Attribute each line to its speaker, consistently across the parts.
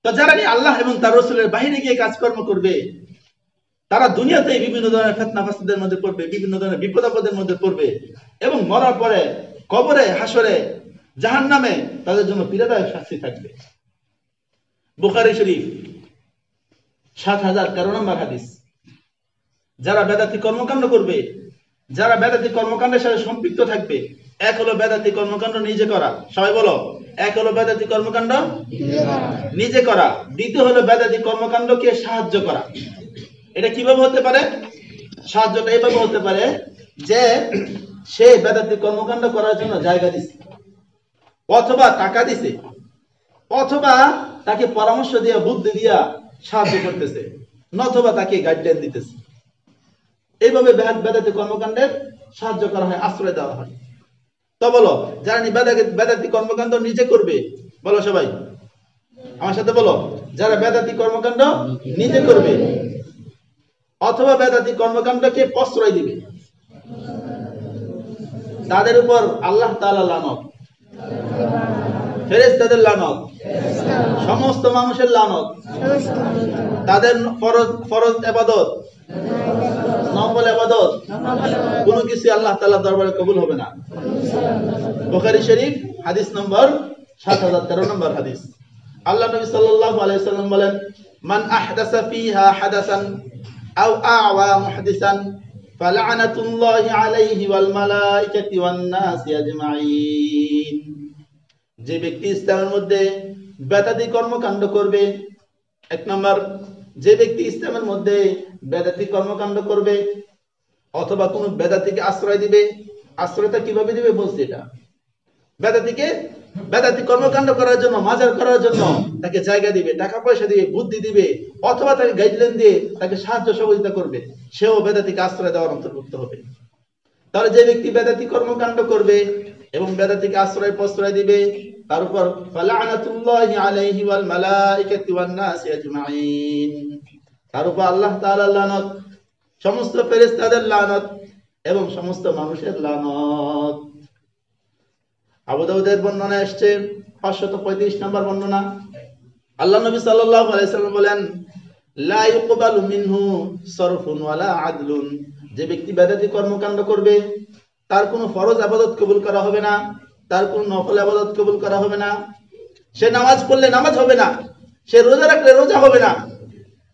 Speaker 1: তো যারা আল্লাহ এবং তার রাসূলের বাইরে গিয়ে কাজকর্ম করবে তারা দুনিয়াতে বিভিন্ন ধরনের ফিতনা ফাসাদের মধ্যে পড়বে, বিভিন্ন ধরনের বিপদ আপদের মধ্যে পড়বে এবং মরার পরে কবরে হাসরে জাহান্নামে তাদের জন্য পীড়াদায়ক শাস্তি থাকবে। বুখারী শরীফ ৭০১৩ নম্বর হাদিস। যারা বেদাতি কর্মকাণ্ড করবে, যারা বেদাতি কর্মকাণ্ডের সাথে সম্পৃক্ত থাকবে, এক হলো বেদাতি কর্মকাণ্ড নিজে করা, সবাই বলো, এক হলো বেদাতি কর্মকাণ্ড নিজে করা, দ্বিতীয় হলো বেদাতি কর্মকাণ্ডকে সাহায্য করা। এটা কিভাবে হতে পারে? সাহায্যটা এইভাবে হতে পারে যে সে বেদাতি কর্মকাণ্ড করার জন্য জায়গা দিছে, অথবা টাকা দিছে, অথবা তাকে পরামর্শ দিয়া বুদ্ধি দিয়া সাহায্য করতেছে, নতুবা তাকে গাইডলাইন দিতেছে। এইভাবে বেদাতি কর্মকাণ্ডের সাহায্য করা হয়, আশ্রয় দেওয়া হয়। তো বলো, যারা বেদাতি কর্মকাণ্ড নিজে করবে, বলো সবাই আমার সাথে বলো, যারা বেদাতি কর্মকাণ্ড নিজে করবে অথবা বেদাতি কর্মকাণ্ডকে প্রশ্রয় দিবে, তাদের উপর আল্লাহ তাআলা লানত, ফেরেশতাদের লানত, সমস্ত মানুষের লানত, তাদের ফরজ ইবাদত, নফল ইবাদত কোনো কিছু আল্লাহ তাআলার দরবারে কবুল হবে না। বুখারী শরীফ হাদিস নম্বর ৭০১৩ নম্বর হাদিস। আল্লাহ নবী সাল্লাল্লাহু আলাইহি ওয়াসাল্লাম বলেন, মান আহদাসা ফিহা হাদাসান আও আওয়া মুহদিসান ফালানাতুল্লাহি আলাইহি ওয়াল মালাইকাতি ওয়ান নাসি আজমাইন। যে ব্যক্তি ইসলামের মধ্যে বেদাতি কর্মকাণ্ড করবে, এক নম্বর, যে ব্যক্তি ইসলামের মধ্যে বেদাতি কর্মকাণ্ড করবে অথবা কোন বেদাতিকে আশ্রয় দিবে, আশ্রয়টা কিভাবে দিবে বলছে, এটা বেদাতি কর্মকাণ্ড করার জন্য, মাজার করার জন্য তাকে জায়গা দিবে, টাকা পয়সা দিবে, বুদ্ধি দিবে, অথবা তাকে গাইডলাইন দিয়ে তাকে সাহায্য সহযোগিতা করবে, সেও বেদাতিকে আশ্রয় দেওয়ার অন্তর্ভুক্ত হবে। তাহলে যে ব্যক্তি বেদাতি কর্মকাণ্ড করবে এবং বেদাতিকে আশ্রয় প্রশ্রয় দিবে, তার উপর ফালানাতুল্লাহি আলাইহি ওয়াল মালাইকাতি ওয়ান নাসি আজমাইন, তার উপর আল্লাহ তাআলার লানত, সমস্ত ফেরেশতাদের লানত এবং সমস্ত মানুষের লানত। আবু দাউদের বর্ণনা আসছে ৫৩৫ নম্বর বর্ণনা। আল্লাহ নবী সাল্লাল্লাহু আলাইহি সাল্লাম বলেন, লা ইউকবালু মিনহু সরফুন ওয়ালা আদলুন। যে ব্যক্তি বেদাতি কর্মকাণ্ড করবে তার কোনো ফরজ ইবাদত কবুল করা হবে না, তার কোনো নফল ইবাদত কবুল করা হবে না, সে নামাজ পড়লে নামাজ হবে না, সে রোজা রাখলে রোজা হবে না।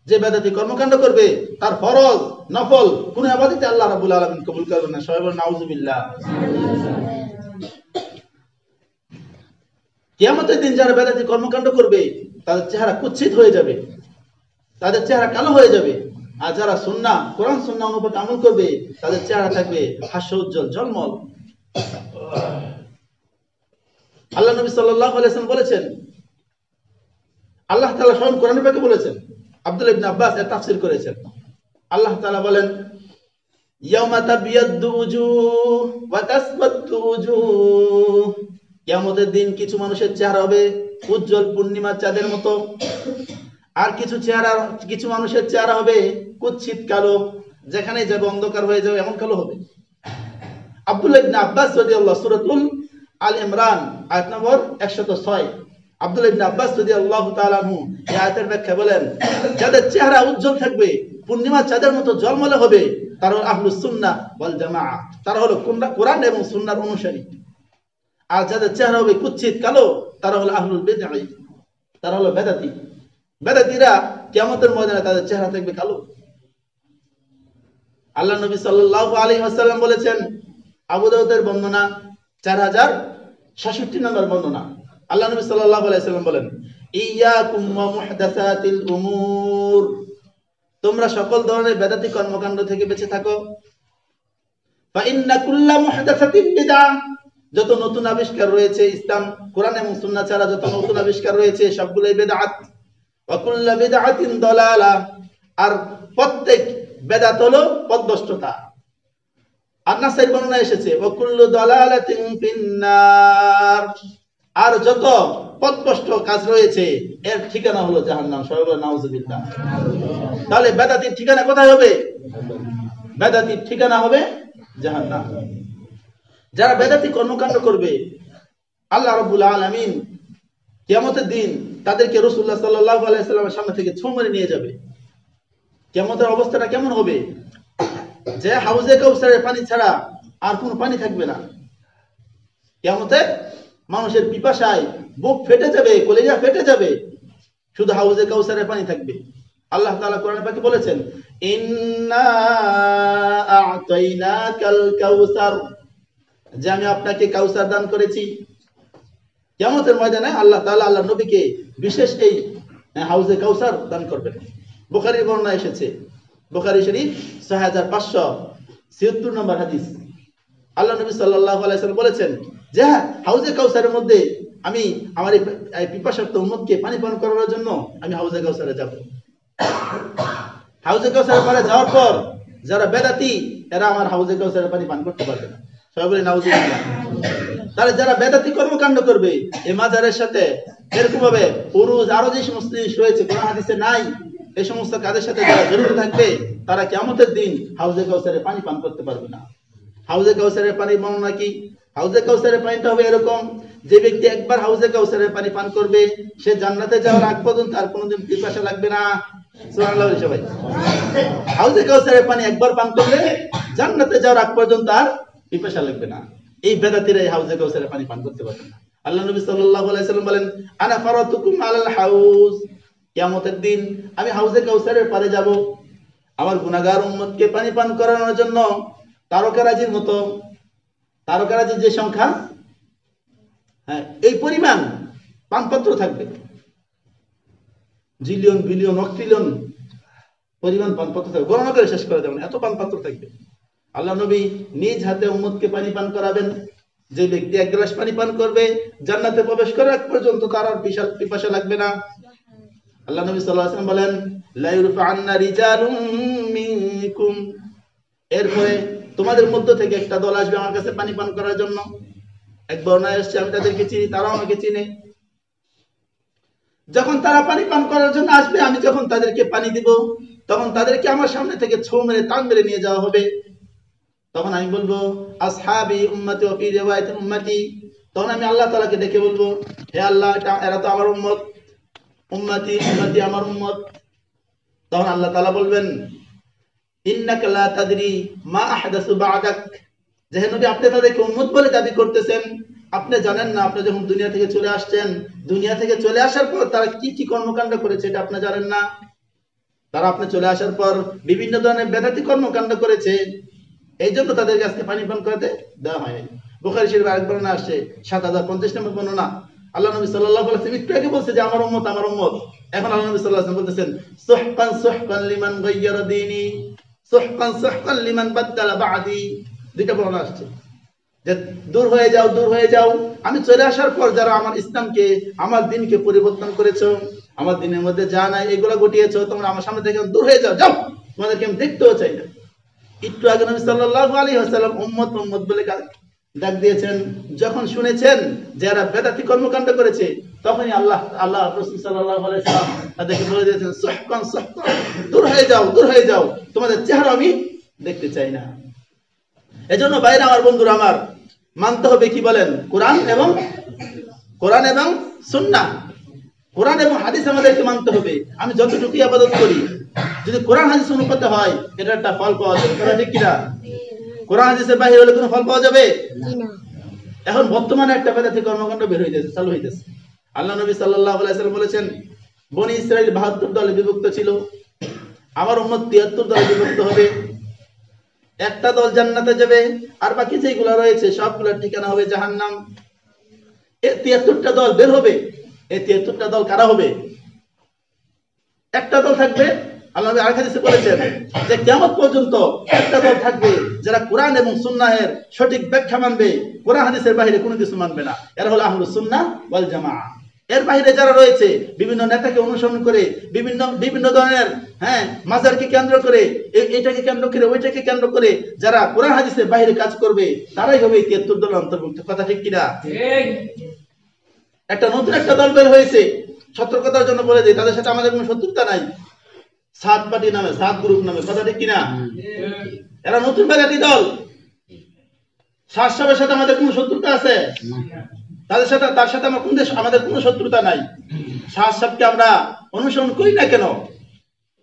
Speaker 1: যে বেদাতি কর্মকাণ্ড করবে তার ফরজ নফল কোনো ইবাদত আল্লাহ রাব্বুল আলামিন কবুল করবেন না। সবাই বলেন নাউযুবিল্লাহ। কিয়ামতের দিন যারা বেদাতি কর্মকাণ্ড করবে তাদের চেহারা কুৎসিত হয়ে যাবে, তাদের চেহারা কালো হয়ে যাবে। আর যারা সুন্নাহ, কোরআন সুন্নাহ অনুপাতে আমল করবে তাদের চেহারা থাকবে হাস্য উজ্জ্বল, ঝলমল। আল্লাহ নবী সাল্লাল্লাহু আলাইহি ওয়াসাল্লাম বলেছেন, আল্লাহ তাআলা স্বয়ং কোরআনে পাকে বলেছেন, আব্দুল্লাহ ইবনে আব্বাস এর তাফসীর করেছেন। আল্লাহ তাআলা বলেন, ইয়াউমা তাবিয়াদ্দু উজুহ ওয়া তাসওয়াদ্দু উজুহ। কিয়ামতের দিন কিছু মানুষের চেহারা হবে উজ্জ্বল পূর্ণিমার চাঁদের মতো, আর কিছু মানুষের চেহারা হবে কুৎসিত কালো, যেখানে যাবে অন্ধকার হয়ে যাবে, এমন কালো হবে। আব্দুল্লাহ ইবনে আব্বাস রাদিয়াল্লাহু সূরাতুল আল ইমরান আয়াত নম্বর ১০৬। আব্দুল্লাহ ইবনে আব্বাস রাদিয়াল্লাহু তাআলা আনহু এই আয়াতের ব্যাখ্যা বলেন, যাদের চেহারা উজ্জ্বল থাকবে, পূর্ণিমার চাঁদের মতো ঝলমলে হবে, তারা হলো আহলুস সুন্নাহ ওয়াল জামাআহ, তারা হলো কোরআন এবং সুন্নাহর অনুসারী। আর যাদের চেহারা হবে কুৎসিত কালো, তারা হলো আহলুল বিদআহ, তারা হলো বেদাতি। বেদাতিরা কিয়ামতের ময়দানে তাদের চেহারা থাকবে কালো। আল্লাহ নবী সাল্লাল্লাহু আলাইহি ওয়াসাল্লাম বলেছেন, আবু দাউদের বর্ণনা 4066 নম্বর বর্ণনা। আল্লাহ নবী সাল্লাল্লাহু আলাইহি ওয়াসাল্লাম বলেন, ইয়াকুম ওয়া মুহদাসাতিল উমুর। তোমরা সকল ধরনের বেদাতি কর্মকাণ্ড থেকে বেঁচে থাকো। ফা ইন্না কুল্লা মুহদাসাতিন বিদআহ। যত নতুন আবিষ্কার রয়েছে, ইসলাম, কোরআন এবং সুন্নাহ ছাড়া যত নতুন আবিষ্কার রয়েছে সবগুলোই বিদআত। ওয়া কুল্লা বিদআতিন দালালাহ। আর প্রত্যেক বেদাত হলো পথভ্রষ্টতা। আর নাসাই বর্ণনা এসেছে, ওয়া কুল্লু দালালাতিন ফিন্নার। আর যত পথভ্রষ্ট কাজ রয়েছে এর ঠিকানা হলো জাহান্নাম। সবাই বলেন নাউযুবিল্লাহ। তাহলে বেদাতির ঠিকানা কোথায় হবে? বেদাতির ঠিকানা হবে জাহান্নাম। যারা বেদাতি কর্মকাণ্ড করবে, আল্লাহ রাব্বুল আলামিন কিয়ামতের দিন তাদেরকে রাসূলুল্লাহ সাল্লাল্লাহু আলাইহি ওয়াসাল্লামের সামনে থেকে ছোঁ মেরে নিয়ে যাবে। কিয়ামতের অবস্থাটা কেমন হবে, যে হাউজে কাউসারের পানি ছাড়া আর কোনো পানি থাকবে না। কিয়ামতে মানুষের পিপাসায় বুক ফেটে যাবে, কলিজা ফেটে যাবে, শুধু হাউজে কাউসারের পানি থাকবে। আল্লাহ তাআলা কোরআনে পাকে বলেছেন, ইন্না আ'তাইনাকাল কাউসার, যে আমি আপনাকে কাউসার দান করেছি। কিয়ামতের ময়দানে আল্লাহ তাআলা আল্লাহর নবীকে বিশেষ এই হাউজে কাউসার দান করবেন। বুখারীর বর্ণনা এসেছে, বুখারী শরীফ 6576 নম্বর হাদিস। আল্লাহ নবী সাল্লাল্লাহু আলাইহি ওয়াসাল্লাম বলেছেন যে হাউজে কাউসারের মধ্যে আমি আমার এই পিপাসার্ত উম্মতকে পানি পান করানোর জন্য আমি হাউজে কাউসারে যাব। হাউজে কাউসারের পারে যাওয়ার পর যারা বেদাতি এরা আমার হাউজে কাউসারের পানি পান করতে পারবে না। সবাই বলে নাউজুবিল্লাহ। তাহলে যারা বেদাতি কর্মকাণ্ড করবে এই মাজারের সাথে, এরকম ভাবে পুরুষ আরো যে সমস্ত জিনিস রয়েছে কোরআন হাদিসে নাই, এই সমস্ত কাজের সাথে যারা জড়িত থাকবে তারা কিয়ামতের দিন হাউজে কাউসারের পানি পান করতে পারবে না। হাউজে কাউসারের পানি বর্ণনা কি? হাউজে কাউসারের পানিটা হবে এরকম, যে ব্যক্তি একবার হাউজে কাউসারের পানি পান করবে সে জান্নাতে যাওয়ার আগ পর্যন্ত আর কোনোদিন পিপাসা লাগবে না। সুবহানাল্লাহ সবাই। হাউজে কাউসারের পানি একবার পান করলে জান্নাতে যাওয়ার আগ পর্যন্ত আর পিপাসা লাগবে না। এই বেদাতিরা এই হাউজে কাউসারের পানি পান করতে পারবে না। আল্লাহ নবী সাল্লাল্লাহু আলাইহি ওয়াসাল্লাম বলেন, আনা ফারাতুকুম আলাল হাউজ, কিয়ামতের দিন আমি হাউজে কাউসারের পারে যাব আমার গুনাহগার উম্মতকে পানি পান করানোর জন্য। তারকারাজির মতো, তারকারাজির যে সংখ্যা, হ্যাঁ এই পরিমাণ পানপাত্র থাকবে, জিলিয়ন বিলিয়ন অক্ট্রিলিয়ন পরিমাণ পানপাত্র থাকবে, গণনা করে শেষ করা যাবে না, এত পানপাত্র থাকবে। আল্লাহ নবী নিজ হাতে উম্মতকে পানি পান করাবেন। যে ব্যক্তি এক গ্লাস পানি পান করবে জান্নাতে প্রবেশ করার পর্যন্ত তার আর পিপাসা লাগবে না। আল্লাহ নবী সাল্লাল্লাহু আলাইহি ওয়াসাল্লাম বলেন, লা ইরফা'আন্না রিজালুম মিনকুম, এরপরে তোমাদের মধ্য থেকে একটা দল আসবে আমার কাছে পানি পান করার জন্য। এক বর্ণনায় এসেছে আমি তাদেরকে চিনি, তারাও আমাকে চিনে। যখন তারা পানি পান করার জন্য আসবে, আমি যখন তাদেরকে পানি দিব তখন তাদেরকে আমার সামনে থেকে ছোঁ মেরে টান মেরে নিয়ে যাওয়া হবে। তখন আমি বলবো আসহাবি উম্মতি ওয়া ফি রিওয়ায়াতিন উম্মতি, তখন আমি আল্লাহ তাআলাকে ডেকে বলবো, হে আল্লাহ এরা তো আমার উম্মত, উম্মতি উম্মতি আমার উম্মত। তখন আল্লাহ তাআলা বলবেন, ইন্নাকা লা তাদরি মা আহদাসু বা'দাক, যে নবী আপনি তাদেরকে উম্মত বলে দাবি করতেছেন, আপনি জানেন না আপনি যখন দুনিয়া থেকে চলে আসছেন, দুনিয়া থেকে চলে আসার পর তারা কি কি কর্মকাণ্ড করেছে এটা আপনি জানেন না। তারা আপনি চলে আসার পর বিভিন্ন ধরনের বেদাতি কর্মকাণ্ড করেছে, এই জন্য তাদেরকে আজকে পানি পান করতে দেওয়া হয়নি। বুখারী শরীফে আরেক বর্ণনা আসছে 7050 নম্বর বর্ণনা। আল্লাহ নবী সাল্লাল্লাহু আলাইহি ওয়াসাল্লাম একটু আগে বলছে যে আমার উম্মত আমার উম্মত, এখন আল্লাহ নবী সাল্লাল্লাহু আলাইহি ওয়াসাল্লাম বলতেছেন সুহকান সুহকান লিমান গায়্যারা দীনি সুহকান সুহকান লিমান বাদদালা বা'দি। দুইটা বর্ণনা আসছে যে দূর হয়ে যাও, দূর হয়ে যাও, আমি চলে আসার পর যারা আমার ইসলামকে আমার দ্বীনকে পরিবর্তন করেছো, আমার দ্বীনের মধ্যে যা নাই এগুলা ঘটিয়েছো, তোমরা আমার সামনে থেকে দূর হয়ে যাও, যাও, তোমাদেরকে আমি দেখতেও চাই না। একটু আগে নবী সাল্লাল্লাহু আলাইহি ওয়াসাল্লাম উম্মত উম্মত বলে ডাক দিয়েছেন, যখন শুনেছেন যারা বেদাতি কর্মকাণ্ড করেছে তখনই আল্লাহ রাসূল সাল্লাল্লাহু আলাইহি ওয়াসাল্লাম তাদেরকে বলে দিয়েছেন সুহকান সুহকান, দূর হয়ে যাও, দূর হয়ে যাও, তোমাদের চেহারা আমি দেখতে চাই না। এজন্য ভাইরা আমার, বন্ধুরা আমার, মানতে হবে কি বলেন, কোরআন এবং সুন্নাহ, কোরআন এবং হাদিস আমাদেরকে মানতে হবে। আমি যতটুকু ইবাদত করি যদি কোরআন হাদিস অনুপাতে হয় এটা একটা ফল পাওয়া যাবে, কথা ঠিক কিনা? কোরআন হাদিসের বাইরে হলে কোনো ফল পাওয়া যাবে না। এখন বর্তমানে একটা বেদাতি কর্মকাণ্ড বের হইতেছে, চালু হইতেছে। আল্লাহ নবী সাল্লাল্লাহু আলাইহি ওয়াসাল্লাম বলেছেন, বনি ইসরাইল 72 দলে বিভক্ত ছিল, আমার উম্মত 73 দলে বিভক্ত হবে। একটা দল জান্নাতে যাবে আর বাকি যেগুলো রয়েছে সবগুলোর ঠিকানা হবে জাহান্নাম। এই 73টা দল বের হবে। এই 73টা দল কারা হবে? একটা দল থাকবে, আল্লাহ নবী আরেক হাদিসে বলেছেন যে কিয়ামত পর্যন্ত একটা দল থাকবে যারা কোরআন এবং সুন্নাহের সঠিক ব্যাখ্যা মানবে, কোরআন হাদিসের বাইরে কোনো কিছু মানবে না। এরা হলো আহলুস সুন্নাহ ওয়াল জামাআহ। এর বাইরে যারা রয়েছে বিভিন্ন নেতাকে অনুসরণ করে, বিভিন্ন ধরনের মাজারকে কেন্দ্র করে, এটাকে কেন্দ্র করে, ওইটাকে কেন্দ্র করে যারা কোরআন হাদিসের বাইরে কাজ করবে তারাই হবে 73 দলের অন্তর্ভুক্ত, কথা ঠিক কিনা? একটা নতুন একটা দল বের হয়েছে, সতর্কতার জন্য বলে দেয় তাদের সাথে আমাদের কোনো শত্রুতা নাই, সাত পার্টি নামে, সাত গ্রুপ নামে, কথা ঠিক কিনা? এরা নতুন বেদাতি দল, সাতসবের সাথে আমাদের কোনো শত্রুতা আছে? তার সাথে আমাদের কোনো শত্রুতা নাই। সাহাব সাহেবকে আমরা অনুসরণ করি না কেন?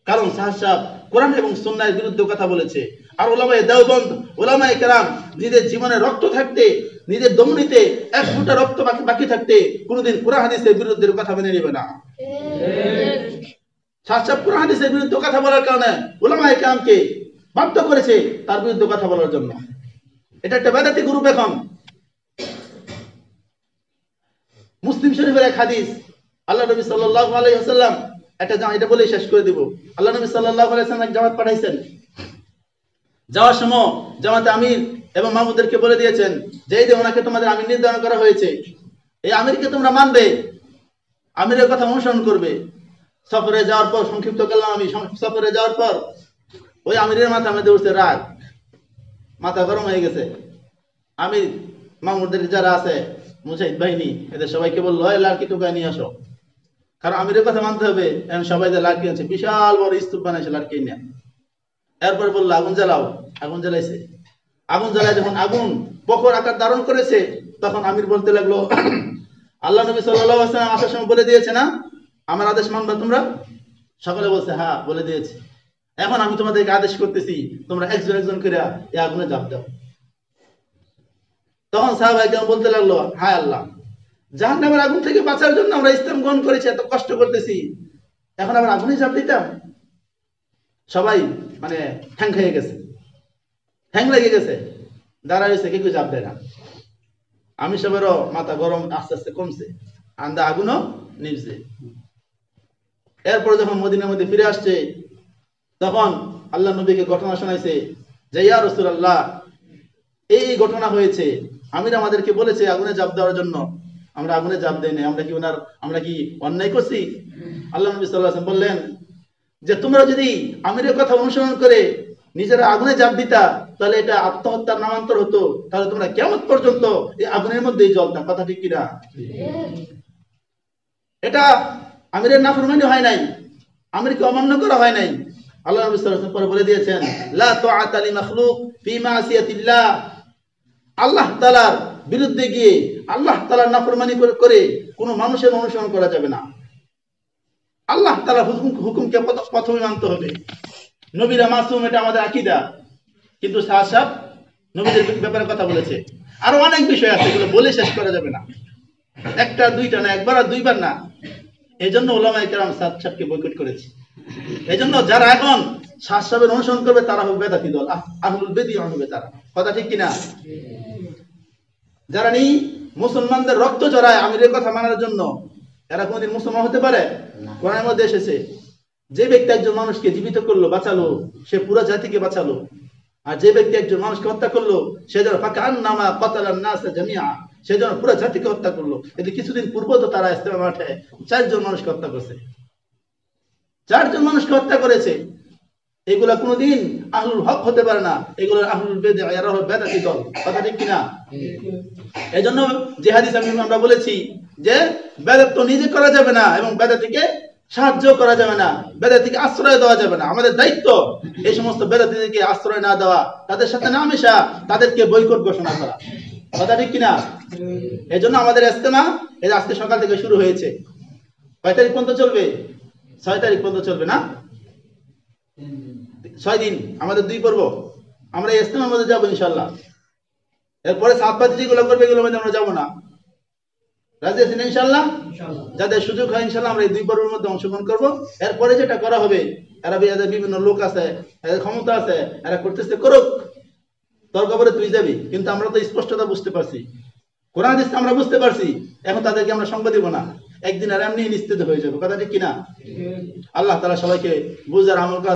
Speaker 1: কারণ সাহাব সাহেব কোরআন এবং সুন্নাহর বিরুদ্ধে কথা বলেছে। আর উলামায়ে দেওবন্দ, উলামায়ে কেরাম নিজের জীবনে রক্ত থাকতে, নিজের দমনিতে এক ফোঁটা রক্ত বাকি থাকতে কোনোদিন কোরআন হাদিসের বিরুদ্ধে কথা মেনে নেবে না। সাহাব সাহেব কোরআন হাদিসের বিরুদ্ধে কথা বলার কারণে উলামায়ে কেরামকে বাধ্য করেছে তার বিরুদ্ধে কথা বলার জন্য। এটা একটা বেদাতি গ্রুপ। এখন মুসলিম শরীফের এক হাদিস, আল্লাহ নবী সাল্লাল্লাহু আলাইহি ওয়াসাল্লাম এটা বলেই শেষ করে দিব। আল্লাহ নবী সাল্লাল্লাহু আলাইহি ওয়াসাল্লাম এক জামাত পাঠাইছেন। যাওয়ার সময় জামাতে আমির এবং মামুদেরকে বলে দিয়েছেন যে এই যে ওনাকে তোমাদের আমির নির্ধারণ করা হয়েছে, এই আমিরকে তোমরা মানবে, আমিরের কথা অনুসরণ করবে। সফরে যাওয়ার পর, সংক্ষিপ্ত করলাম আমি, সফরে যাওয়ার পর ওই আমিরের মাথা মধ্যে উঠছে রাগ, মাথা গরম হয়ে গেছে। আমির মামুদের যারা আছে মুজাহিদ বাহিনী, এদের সবাইকে বললো লাড়কি টুকায় নিয়ে আসো, কারণ আমিরের কথা মানতে হবে। এখন সবাই যে লাড়কি আছে, বিশাল বড় স্তূপ বানাইছে লাড়কি নিয়ে। এরপর বললো আগুন জ্বালাও, আগুন জ্বালাইছে। আগুন জ্বালায় যখন আগুন প্রখর আকার ধারণ করেছে, তখন আমির বলতে লাগলো আল্লাহ নবী সাল্লাল্লাহু আলাইহি ওয়াসাল্লাম আসার সময় বলে দিয়েছে না আমার আদেশ মানবা তোমরা? সকলে বলছে হ্যাঁ বলে দিয়েছে। এখন আমি তোমাদেরকে আদেশ করতেছি তোমরা একজন একজন করে এই আগুনে ঝাঁপ দাও। তখন সাহাবায়ে কেরাম বলতে লাগলো হায় আল্লাহ, জাহান্নামের আগুন থেকে বাঁচার জন্য আমরা ইসলাম গ্রহণ করেছি, এত কষ্ট করতেছি, এখন আবার আগুনে ঝাঁপ দিতাম? সবাই মানে ঠ্যাং খেয়ে গেছে, ঠ্যাং লেগে গেছে, দাঁড়াইছে, কেউ ঝাঁপ দেয় না। আমি সবারও মাথা গরম আস্তে আস্তে কমছে, আন্দা আগুনও নিভছে। এরপর যখন মদিনার মধ্যে ফিরে আসছে, তখন আল্লাহ নবীকে ঘটনা শোনাইছে যে ইয়া রাসূলুল্লাহ, এই ঘটনা হয়েছে, আমির আমাদেরকে বলেছে আগুনে ঝাঁপ দেওয়ার জন্য, আমরা আগুনে ঝাঁপ দেই না, আমরা কি অন্যায় করছি? আল্লাহ নবী সাল্লাল্লাহু আলাইহি ওয়াসাল্লাম বললেন যে তোমরা যদি আমিরের কথা অনুসরণ করে নিজেরা আগুনে ঝাঁপ দিতা, তাহলে এটা আত্মহত্যার নামান্তর হতো, তাহলে তোমরা কিয়ামত পর্যন্ত এই আগুনের মধ্যেই জ্বলতা। কথা ঠিক কিনা? এটা আমিরের নাফরমানি হয় নাই, আমিরকে অমান্য করা হয় নাই। আল্লাহ নবী সাল্লাল্লাহু আলাইহি ওয়াসাল্লাম পরে বলে দিয়েছেন লা তুআতা লি মাখলুক ফি মাসিয়াতিল্লাহ, আল্লাহ তাআলার বিরুদ্ধে গিয়ে আল্লাহ তাআলার নাফরমানি করে কোনো মানুষের অনুসরণ করা যাবে না। আল্লাহ তাআলার হুকুমকে প্রথমে মানতে হবে। নবীরা মাসুম, এটা আমাদের আকীদা। কিন্তু সাহাব সাহেব নবীদের ব্যাপারে কথা বলেছে। আরো অনেক বিষয় আছে, এগুলো বলে শেষ করা যাবে না, একটা দুইটা না, একবার আর দুইবার না। এই জন্য উলামায়ে কেরাম সাহাব সাহেবকে বয়কট করেছে। এই জন্য যারা এখন সাহাব সাহেবের অনুসরণ করবে তারা হবে বেদাতি দল, আহলুল বিদআহ হবে তারা। কথা ঠিক কিনা? যারা নেই মুসলমানদের রক্ত ঝরায় আমিরের কথা মানার জন্য, এরা কোনদিন মুসলমান হতে পারে? কোরআনের মধ্যে এসেছে যে ব্যক্তি একজন মানুষকে জীবিত করলো, বাঁচালো, সে পুরো জাতিকে বাঁচালো। আর যে ব্যক্তি একজন মানুষকে হত্যা করলো, সে যেন ফাকান্নামা কাতালান নাস জামিআ, সে যেন পুরো জাতিকে হত্যা করলো। এতে কিছুদিন পূর্ব তো তারা ইস্তেমা মাঠে 4 জন মানুষকে হত্যা করেছে, 4 জন মানুষকে হত্যা করেছে। এগুলা কোনোদিন আহলুল হক হতে পারে না, এগুলো আহলুল বিদআহ, এরা হলো বেদাতি দল। কথা ঠিক কিনা? এই জন্য যে হাদিস আমরা বলেছি যে বেদাত তো নিজে করা যাবে না এবং বেদাতিকে সাহায্য করা যাবে না, বেদাতিকে আশ্রয় দেওয়া যাবে না। আমাদের দায়িত্ব এই সমস্ত বেদাতিদেরকে আশ্রয় না দেওয়া, তাদের সাথে না মেশা, তাদেরকে বয়কট ঘোষণা করা। কথা ঠিক কিনা? এই জন্য আমাদের ইস্তেমা এই আজকে সকাল থেকে শুরু হয়েছে। কয় তারিখ পর্যন্ত চলবে? 6 তারিখ পর্যন্ত চলবে না? 6 দিন আমাদের 2 পর্ব। আমরা এই ইস্তেমার মধ্যে যাবো ইনশাআল্লাহ। এরপরে সাতপাতি যেগুলো করবে এগুলোর মধ্যে আমরা যাবো না। রাজি আছেন ইনশাআল্লাহ? যাদের সুযোগ হয় ইনশাআল্লাহ আমরা এই 2 পর্বের মধ্যে অংশগ্রহণ করব। এরপরে যেটা করা হবে, এরা বিভিন্ন লোক আছে, এদের ক্ষমতা আছে, এরা করতেছে করুক, তোর কবরে তুই যাবি। কিন্তু আমরা তো স্পষ্টতা বুঝতে পারছি, কোরআন হাদিস আমরা বুঝতে পারছি। এখন তাদেরকে আমরা সঙ্গ দিব না, একদিন আর এমনি নিস্তেজ হয়ে যাবে। কথা ঠিক কিনা? আল্লাহ তাআলা সবাইকে বুঝার আমল